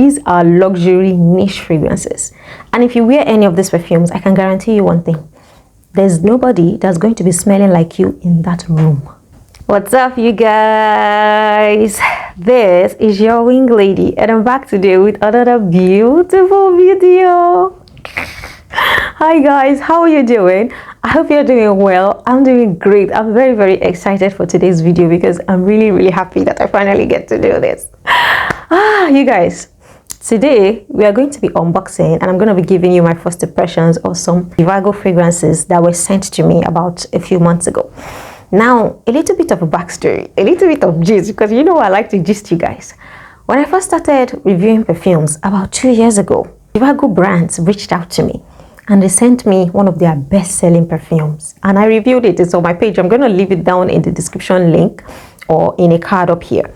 These are luxury niche fragrances. And if you wear any of these perfumes, I can guarantee you one thing. There's nobody that's going to be smelling like you in that room. What's up, you guys? This is your wing lady, and I'm back today with another beautiful video. Hi guys, how are you doing? I hope you're doing well. I'm doing great. I'm very excited for today's video because I'm really happy that I finally get to do this. You guys, today we are going to be unboxing, and I'm going to be giving you my first impressions of some Jivago fragrances that were sent to me about a few months ago. Now, a little bit of a backstory, a little bit of gist, because you know I like to gist you guys. When I first started reviewing perfumes about 2 years ago, Jivago brands reached out to me and they sent me one of their best-selling perfumes, and I reviewed it. It's on my page. I'm going to leave it down in the description link or in a card up here.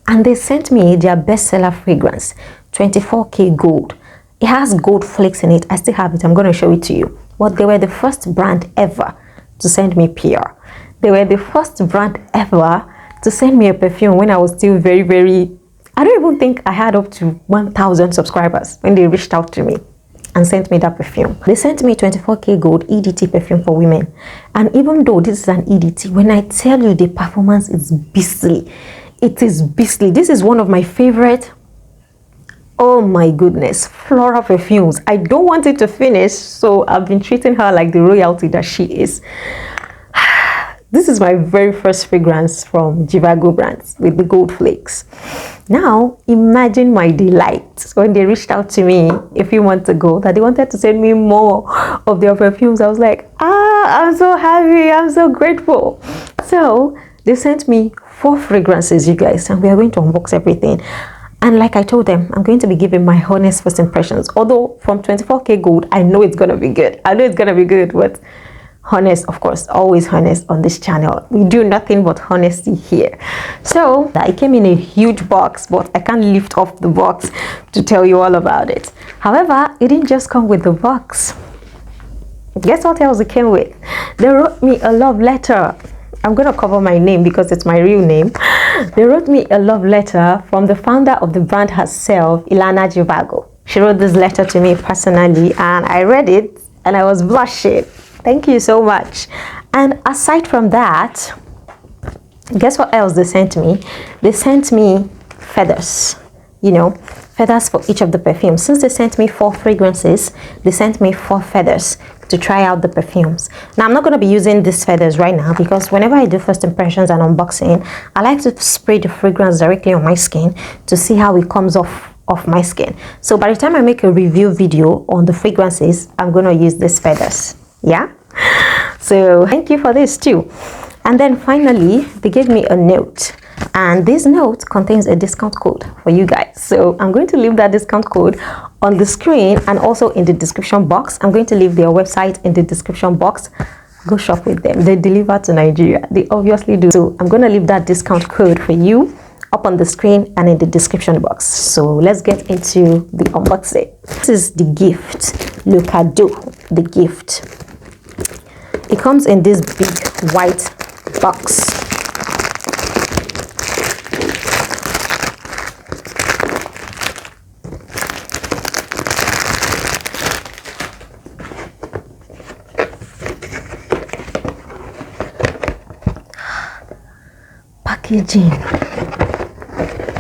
And they sent me their bestseller fragrance, 24K Gold. It has gold flakes in it. I still have it. I'm going to show it to you. But they were the first brand ever to send me PR. They were the first brand ever to send me a perfume when I was still very, I don't even think I had up to 1,000 subscribers when they reached out to me and sent me that perfume. They sent me 24K Gold EDT perfume for women. And even though this is an EDT, when I tell you the performance is beastly, it is beastly. This is one of my favorite, oh my goodness, floral perfumes. I don't want it to finish, so I've been treating her like the royalty that she is. This is my very first fragrance from Jivago brands with the gold flakes. Now, imagine my delight when they reached out to me a few months ago that they wanted to send me more of their perfumes. I was like, I'm so happy, I'm so grateful. So they sent me 4 fragrances, you guys, and we are going to unbox everything. And like I told them, I'm going to be giving my honest first impressions. Although from 24K Gold, I know it's going to be good. I know it's going to be good, but honest, of course, always honest on this channel. We do nothing but honesty here. So it came in a huge box, but I can't lift off the box to tell you all about it. However, it didn't just come with the box. Guess what else it came with? They wrote me a love letter. I'm going to cover my name because it's my real name. They wrote me a love letter from the founder of the brand herself, Ilana Jivago. She wrote this letter to me personally, and I read it and I was blushing. Thank you so much. And aside from that, guess what else they sent me? They sent me feathers, you know, feathers for each of the perfumes. Since they sent me 4 fragrances, they sent me 4 feathers to try out the perfumes. Now, I'm not going to be using these feathers right now because whenever I do first impressions and unboxing, I like to spray the fragrance directly on my skin to see how it comes off my skin. So by the time I make a review video on the fragrances, I'm going to use these feathers. Yeah, so thank you for this too. And then finally, they gave me a note, and this note contains a discount code for you guys. So I'm going to leave that discount code on the screen and also in the description box. I'm going to leave their website in the description box. Go shop with them. They deliver to Nigeria. They obviously do. So I'm going to leave that discount code for you up on the screen and in the description box. So let's get into the unboxing. This is the Gift Le Cadeau, the gift. It comes in this big white box.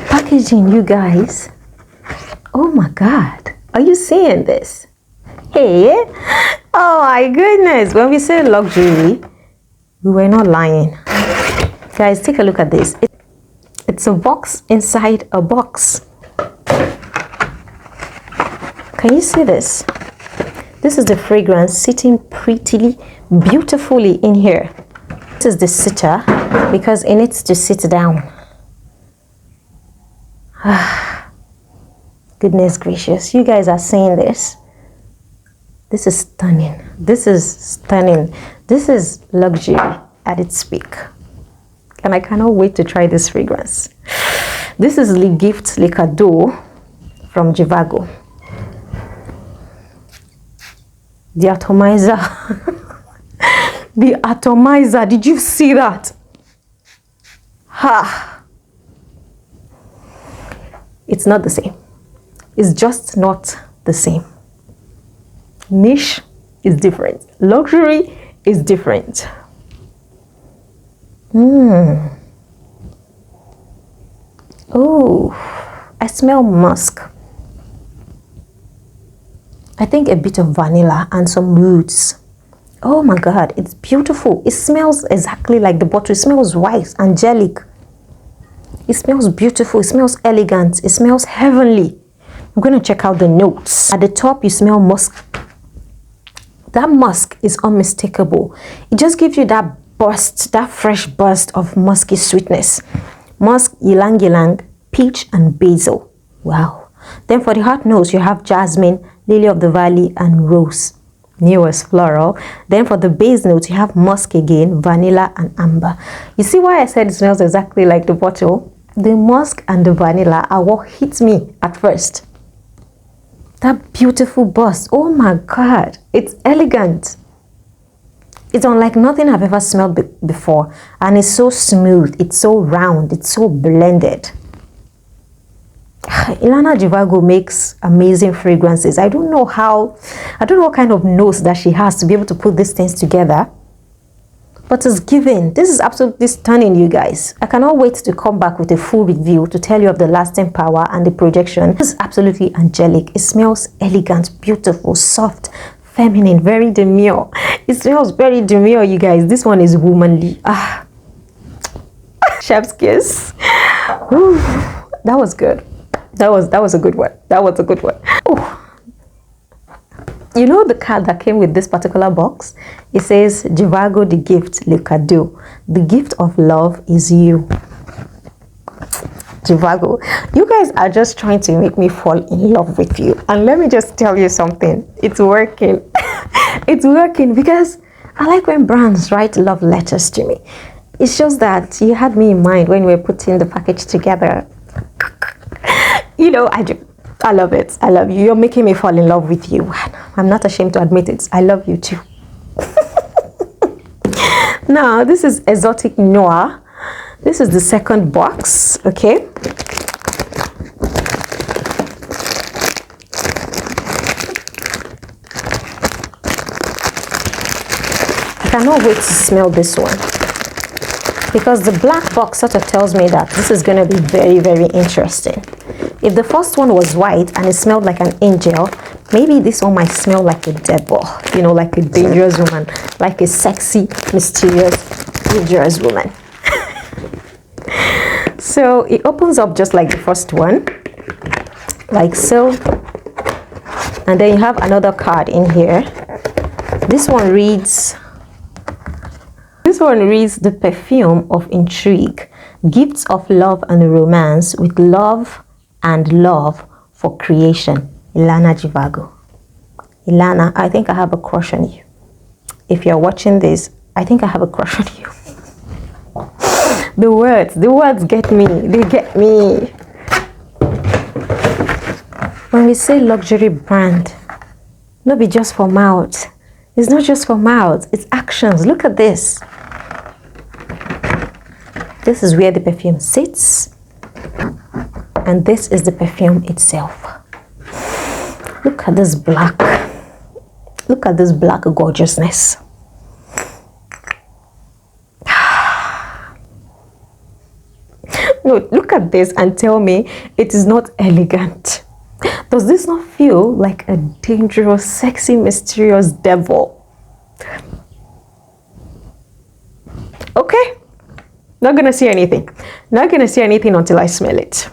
Packaging, you guys. Oh my God, are you seeing this? Hey, oh my goodness. When we say luxury, we were not lying. Guys, take a look at this. It's a box inside a box. Can you see this? This is the fragrance sitting prettily, beautifully in here. This is the sitter because it needs to sit down. Goodness gracious, you guys are seeing this. This is stunning. This is stunning. This is luxury at its peak. And I cannot wait to try this fragrance. This is the Gift Le Cadeau from Jivago. The atomizer. The atomizer. Did you see that? Ha! It's not the same. is just not the same. Niche is different. Luxury is different. Oh, I smell musk. I think a bit of vanilla and some roots. Oh my God, it's beautiful. It smells exactly like the bottle. It smells white, angelic. It smells beautiful. It smells elegant. It smells heavenly. I'm going to check out the notes. At the top, you smell musk. That musk is unmistakable. It just gives you that burst, that fresh burst of musky sweetness. Musk, ylang ylang, peach, and basil. Wow. Then for the hot notes, you have jasmine, lily of the valley, and rose. Newest floral. Then for the base notes, you have musk again, vanilla, and amber. You see why I said it smells exactly like the bottle? The musk and the vanilla are what hits me at first. That beautiful burst. Oh my God. It's elegant. It's unlike nothing I've ever smelled before. And it's so smooth. It's so round. It's so blended. Ilana Jivago makes amazing fragrances. I don't know what kind of nose that she has to be able to put these things together. But it's given. This is absolutely stunning, you guys. I cannot wait to come back with a full review to tell you of the lasting power and the projection. This is absolutely angelic. It smells elegant, beautiful, soft, feminine, very demure. It smells very demure, you guys. This one is womanly. Chef's kiss. Whew. That was good. That was a good one. That was a good one. Ooh. You know the card that came with this particular box? It says, Jivago, the gift, Le Cadeau. The gift of love is you. Jivago, you guys are just trying to make me fall in love with you. And let me just tell you something. It's working. It's working because I like when brands write love letters to me. It shows that you had me in mind when we were putting the package together. You know, I love it. I love you. You're making me fall in love with you. I'm not ashamed to admit it. I love you too. Now, this is Exotic Noire. This is the second box, okay? I cannot wait to smell this one. Because the black box sort of tells me that this is going to be very, very interesting. If the first one was white and it smelled like an angel, maybe this one might smell like a devil, you know, like a dangerous woman, like a sexy, mysterious, dangerous woman. So it opens up just like the first one, like so. And then you have another card in here. This one reads the perfume of intrigue, gifts of love and romance with love and love for creation. Ilana Jivago. Ilana, I think I have a crush on you. If you're watching this, I think I have a crush on you. The words get me. They get me. When we say luxury brand, not be just for mouth. It's not just for mouth, it's actions. Look at this. This is where the perfume sits. And this is the perfume itself. Look at this black. Look at this black gorgeousness. No, look at this and tell me it is not elegant. Does this not feel like a dangerous, sexy, mysterious devil? Okay. Not gonna see anything. Not gonna see anything until I smell it.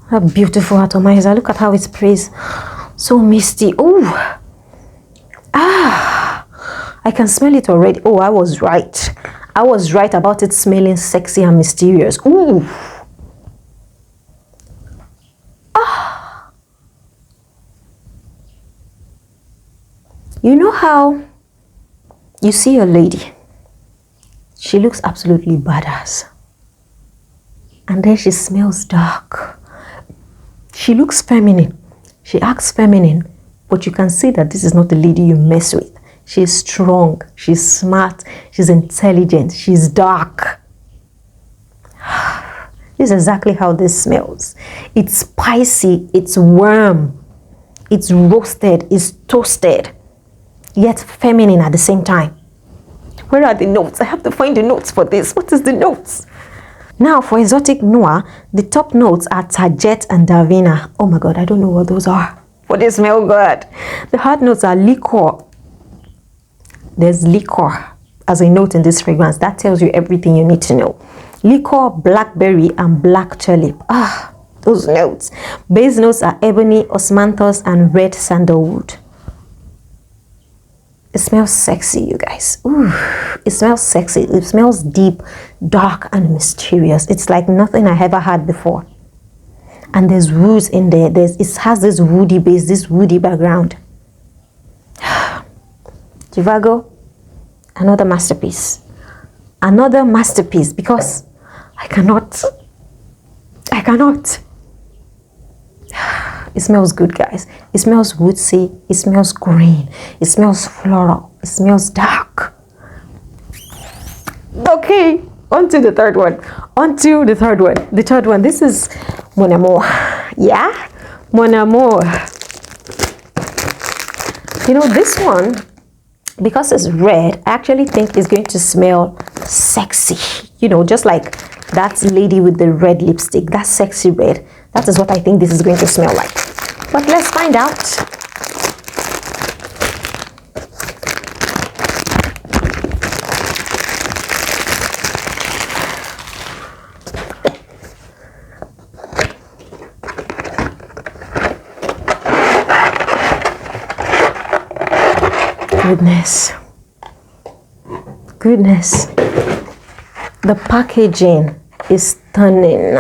How beautiful atomizer. Look at how it sprays. So misty. Oh. I can smell it already. Oh, I was right. I was right about it smelling sexy and mysterious. Ooh. You know how you see a lady, she looks absolutely badass, and then she smells dark. She looks feminine, she acts feminine, but you can see that this is not the lady you mess with. She's strong, she's smart, she's intelligent, she's dark. This is exactly how this smells. It's spicy, it's warm, it's roasted, it's toasted, yet feminine at the same time. Where are the notes? I have to find the notes for this. What is the notes? Now for exotic noir, the top notes are Target and Davina. Oh my god, I don't know what those are, but they smell good. The hard notes are liquor. There's liquor as a note in this fragrance. That tells you everything you need to know. Liquor, blackberry, and black tulip. Ah, those notes. Base notes are ebony, osmanthus, and red sandalwood. It smells sexy, you guys. Ooh, it smells sexy. It smells deep, dark, and mysterious. It's like nothing I ever had before. And there's woods in there. It has this woody base, this woody background. Jivago, another masterpiece. Another masterpiece, because I cannot. It smells good, guys. It smells woodsy. It smells green. It smells floral. It smells dark. Okay, on to the third one. The third one. This is Mon Amour. Yeah? Mon Amour. You know, this one, because it's red, I actually think it's going to smell sexy. You know, just like that lady with the red lipstick, that sexy red. That is what I think this is going to smell like. But let's find out. Goodness. The packaging is stunning.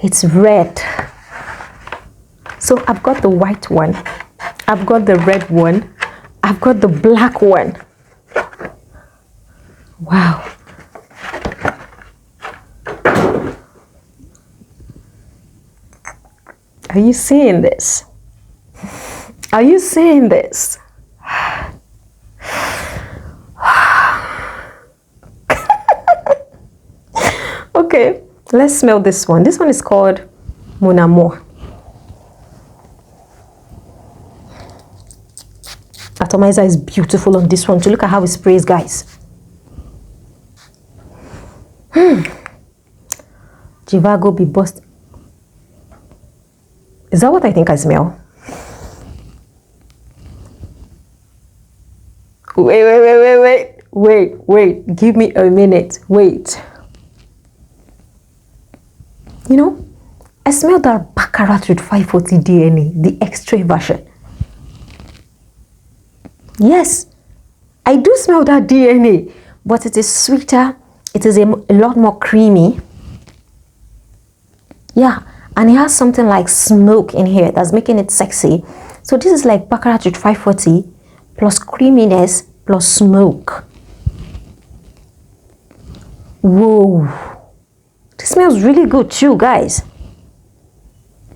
It's red. So I've got the white one, I've got the red one, I've got the black one. Wow. Are you seeing this? Are you seeing this? Okay, let's smell this one. This one is called Mon Amour. Atomizer is beautiful on this one too. Look at how it sprays, guys. Jivago be bust. Is that what I think I smell? Wait. Give me a minute. Wait. You know, I smell that Baccarat with 540 DNA, the extra version. Yes, I do smell that DNA, but it is sweeter. It is a lot more creamy. Yeah, and it has something like smoke in here that's making it sexy. So this is like Baccarat with 540 plus creaminess plus smoke. Whoa. This smells really good too, guys.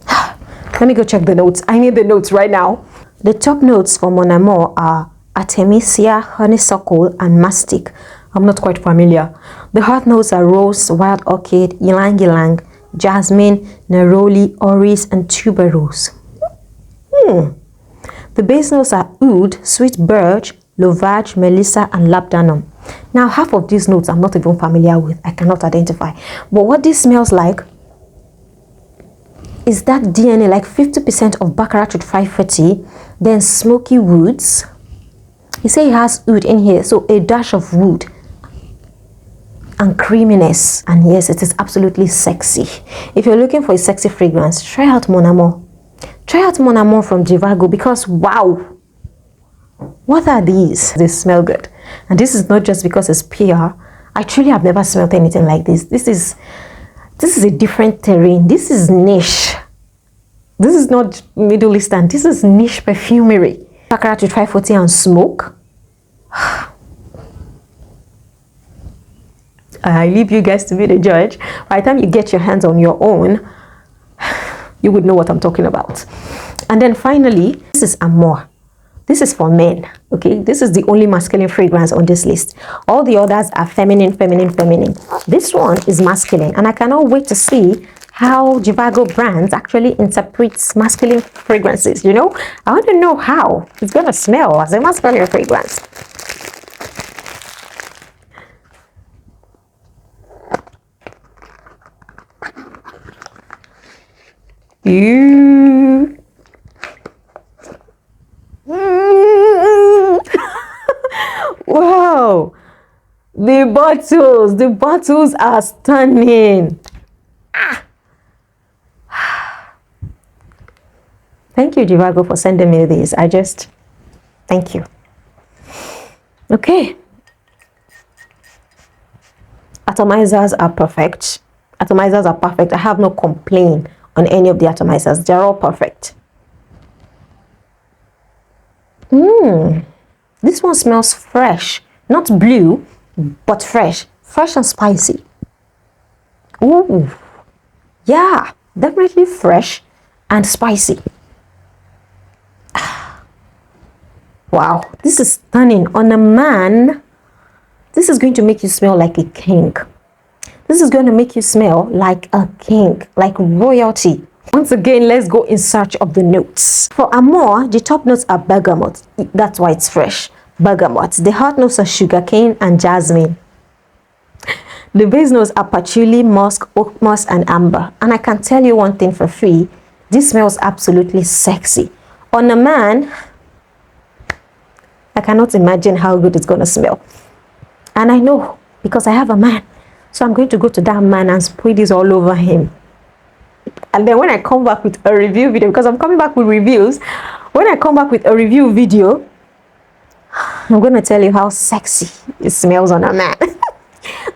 Let me go check the notes. I need the notes right now. The top notes for Mon Amour are Artemisia, honeysuckle, and mastic. I'm not quite familiar. The hot notes are rose, wild orchid, ylang ylang, jasmine, neroli, orris, and tuberose. The base notes are oud, sweet birch, lovage, melissa, and labdanum. Now, half of these notes I'm not even familiar with. I cannot identify. But what this smells like is that DNA, like 50% of Baccarat with 540, then smoky woods. You say it has oud in here, so a dash of wood and creaminess. And yes, it is absolutely sexy. If you're looking for a sexy fragrance, try out Mon Amour. Try out Mon Amour from Jivago, because wow, what are these? They smell good. And this is not just because it's PR. I truly have never smelled anything like this. This is a different terrain. This is niche. This is not Middle Eastern. This is niche perfumery. Baccarat with 540 and smoke. I leave you guys to be the judge. By the time you get your hands on your own, you would know what I'm talking about. And then finally, this is Amour. This is for men, okay? This is the only masculine fragrance on this list. All the others are feminine, feminine, feminine. This one is masculine, and I cannot wait to see how Jivago brands actually interprets masculine fragrances, you know? I want to know how it's gonna smell as a masculine fragrance. Ew. Wow, the bottles are stunning. Thank you, Jivago, for sending me these. Thank you. Okay. Atomizers are perfect. Atomizers are perfect. I have no complaint on any of the atomizers. They're all perfect. This one smells fresh. Not blue, but fresh. Fresh and spicy. Ooh. Yeah, definitely fresh and spicy. Wow, this is stunning. On a man, this is going to make you smell like a king. This is going to make you smell like a king, like royalty. Once again, let's go in search of the notes. For Amour, the top notes are bergamot. That's why it's fresh. Bergamot. The hot notes are sugarcane and jasmine. The base notes are patchouli, musk, oak moss, and amber. And I can tell you one thing for free. This smells absolutely sexy. On a man, I cannot imagine how good it's going to smell. And I know because I have a man. So I'm going to go to that man and spray this all over him. And then when I come back with a review video, because I'm coming back with reviews, when I come back with a review video, I'm going to tell you how sexy it smells on a man.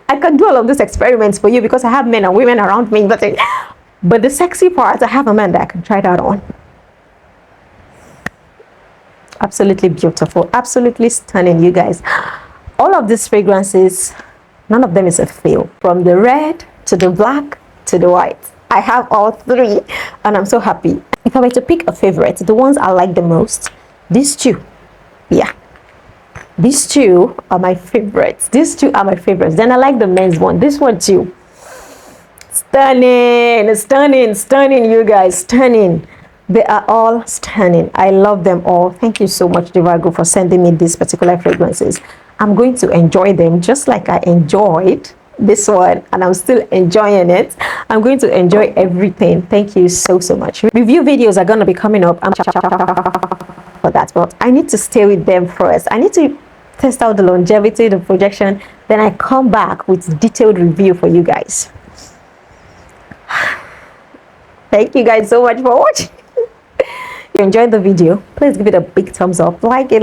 I can do all of these experiments for you because I have men and women around me. But the sexy part, I have a man that I can try that on. Absolutely beautiful. Absolutely stunning, you guys. All of these fragrances, none of them is a fail. From the red to the black to the white. I have all three and I'm so happy. If I were to pick a favorite, the ones I like the most, these two. Yeah. These two are my favorites. These two are my favorites. Then I like the men's one. This one too. Stunning, stunning, stunning, you guys. Stunning. They are all stunning. I love them all. Thank you so much, Jivago, for sending me these particular fragrances. I'm going to enjoy them just like I enjoyed this one, and I'm still enjoying it. I'm going to enjoy everything. Thank you so much. Review videos are going to be coming up for that, but I need to stay with them first. I need to test out the longevity, the projection, then I come back with detailed review for you guys. Thank you guys so much for watching. If you enjoyed the video, please give it a big thumbs up. Like it,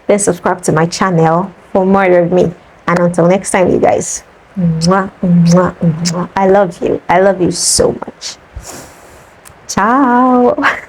then subscribe to my channel for more of me. And until next time, you guys, I love you so much. Ciao.